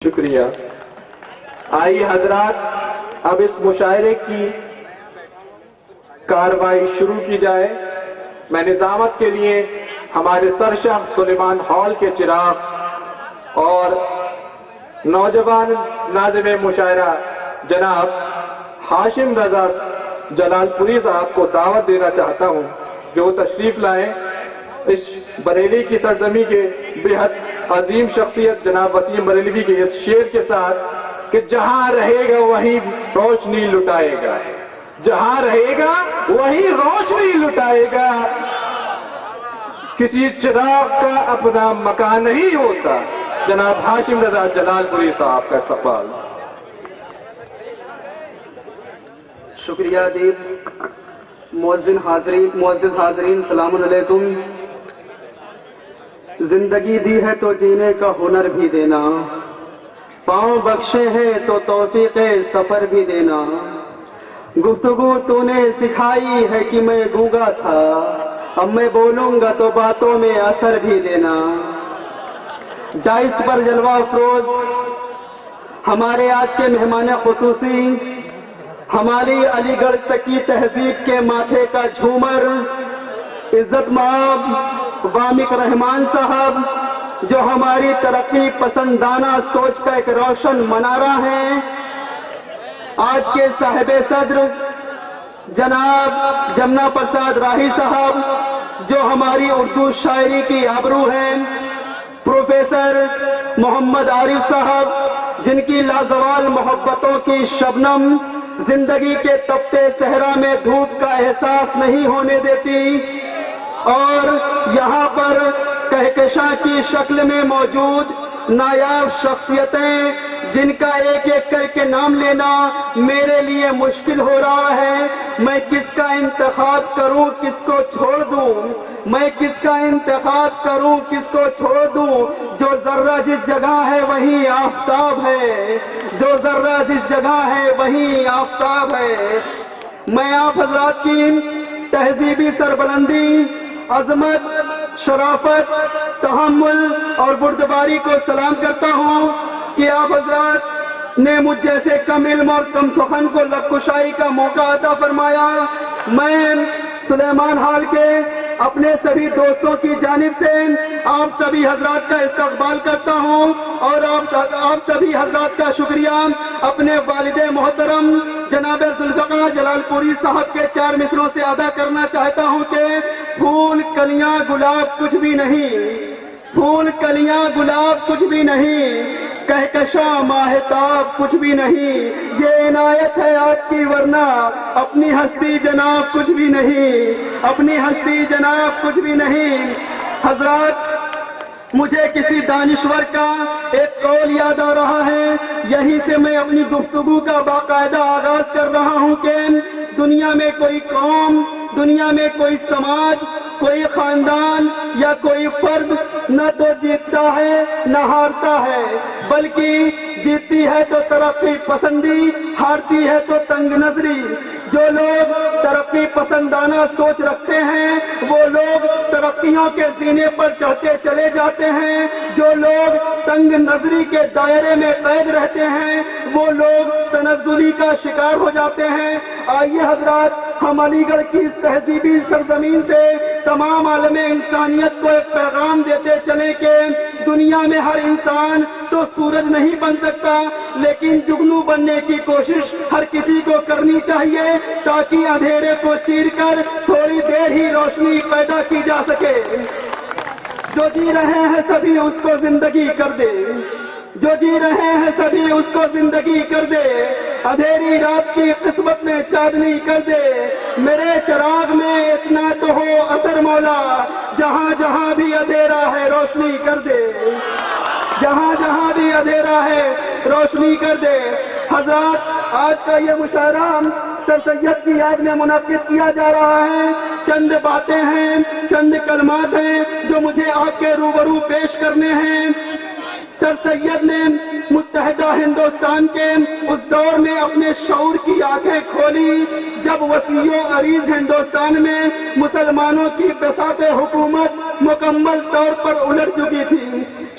شکریہ۔ آئیے حضرات اب اس مشاعرے کی کارروائی شروع کی جائے۔ میں نظامت کے لیے ہمارے سرشاہ سلیمان ہال کے چراغ اور نوجوان ناظم مشاعرہ جناب ہاشم رضا جلال پوری صاحب کو دعوت دینا چاہتا ہوں کہ وہ تشریف لائیں اس بریلی کی سرزمین کے بہت عظیم شخصیت جناب وسیم بریلوی کے اس شعر کے ساتھ کہ جہاں رہے گا وہیں روشنی لٹائے گا، جہاں رہے گا وہیں روشنی لٹائے گا، کسی چراغ کا اپنا مکان نہیں ہوتا۔ جناب ہاشم رضا جلال پوری صاحب کا استقبال۔ شکریہ ادیب۔ معزز حاضرین السلام علیکم۔ زندگی دی ہے تو جینے کا ہنر بھی دینا، پاؤں بخشے ہیں تو توفیق سفر بھی دینا، گفتگو تو نے سکھائی ہے کہ میں گونگا تھا، اب میں بولوں گا تو باتوں میں اثر بھی دینا۔ ڈائس پر جلوہ افروز ہمارے آج کے مہمان خصوصی، ہماری علی گڑھ تک کی تہذیب کے ماتھے کا جھومر، عزت مآب وامق رحمان صاحب جو ہماری ترقی پسندانہ سوچ کا ایک روشن منارہ ہیں، آج کے صاحب صدر جناب جمنا پرساد راہی صاحب جو ہماری اردو شاعری کی آبرو ہیں، پروفیسر محمد عارف صاحب جن کی لازوال محبتوں کی شبنم زندگی کے تپتے صحرا میں دھوپ کا احساس نہیں ہونے دیتی، اور یہاں پر کہکشاں کی شکل میں موجود نایاب شخصیتیں جن کا ایک ایک کر کے نام لینا میرے لیے مشکل ہو رہا ہے۔ میں کس کا انتخاب کروں کس کو چھوڑ دوں، میں کس کا انتخاب کروں کس کو چھوڑ دوں، جو ذرہ جس جگہ ہے وہیں آفتاب ہے، جو ذرہ جس جگہ ہے وہیں آفتاب ہے۔ میں آپ حضرات کی تہذیبی سربلندی، عظمت، شرافت، تحمل اور بردباری کو سلام کرتا ہوں کہ آپ حضرات نے مجھ جیسے کم علم اور کم سخن کو لب کشائی کا موقع عطا فرمایا۔ میں سلیمان ہال کے اپنے سبھی دوستوں کی جانب سے آپ سبھی حضرات کا استقبال کرتا ہوں اور آپ سبھی حضرات کا شکریہ اپنے والد محترم جناب ذوالفقار جلال پوری صاحب کے 4 مصروں سے ادا کرنا چاہتا ہوں کہ پھول کلیاں گلاب کچھ بھی نہیں، پھول کلیاں گلاب کچھ بھی نہیں، کہکشاں ماہتاب کچھ بھی نہیں، یہ عنایت ہے آپ کی ورنہ اپنی ہستی جناب کچھ بھی نہیں، اپنی ہستی جناب کچھ بھی نہیں۔ حضرات مجھے کسی دانشور کا ایک قول یاد آ رہا ہے، یہیں سے میں اپنی گفتگو کا باقاعدہ آغاز کر رہا ہوں کہ دنیا میں کوئی قوم، دنیا میں کوئی سماج، کوئی خاندان یا کوئی فرد نہ تو جیتتا ہے نہ ہارتا ہے، بلکہ جیتتی ہے تو ترقی پسندی، ہارتی ہے تو تنگ نظری۔ جو لوگ ترقی پسندانہ سوچ رکھتے ہیں وہ لوگ ترقیوں کے زینے پر چڑھتے چلے جاتے ہیں، جو لوگ تنگ نظری کے دائرے میں قید رہتے ہیں وہ لوگ تنزلی کا شکار ہو جاتے ہیں۔ آئیے حضرات ہم علی گڑھ کی اس تہذیبی سرزمین سے تمام عالم انسانیت کو ایک پیغام دیتے چلیں کہ دنیا میں ہر انسان تو سورج نہیں بن سکتا، لیکن جگنو بننے کی کوشش ہر کسی کو کرنی چاہیے تاکہ اندھیرے کو چیر کر تھوڑی دیر ہی روشنی پیدا کی جا سکے۔ جو جی رہے ہیں سبھی اس کو زندگی کر دے، جو جی رہے ہیں سبھی اس کو زندگی کر دے، اندھیری رات کی قسمت میں چاندنی کر دے، میرے چراغ میں اتنا تو ہو اثر مولا، جہاں جہاں بھی اندھیرا ہے روشنی کر دے، جہاں جہاں بھی اندھیرا ہے روشنی کر دے۔ حضرات آج کا یہ مشاعرہ سر سید کی یاد میں منعقد کیا جا رہا ہے۔ چند باتیں ہیں، چند کلمات ہیں جو مجھے آپ کے روبرو پیش کرنے ہیں۔ سر سید نے متحدہ ہندوستان کے اس دور میں اپنے شعور کی آنکھیں کھولی جب وسیع و عریض ہندوستان میں مسلمانوں کی بساط حکومت مکمل طور پر الٹ چکی تھی۔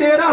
13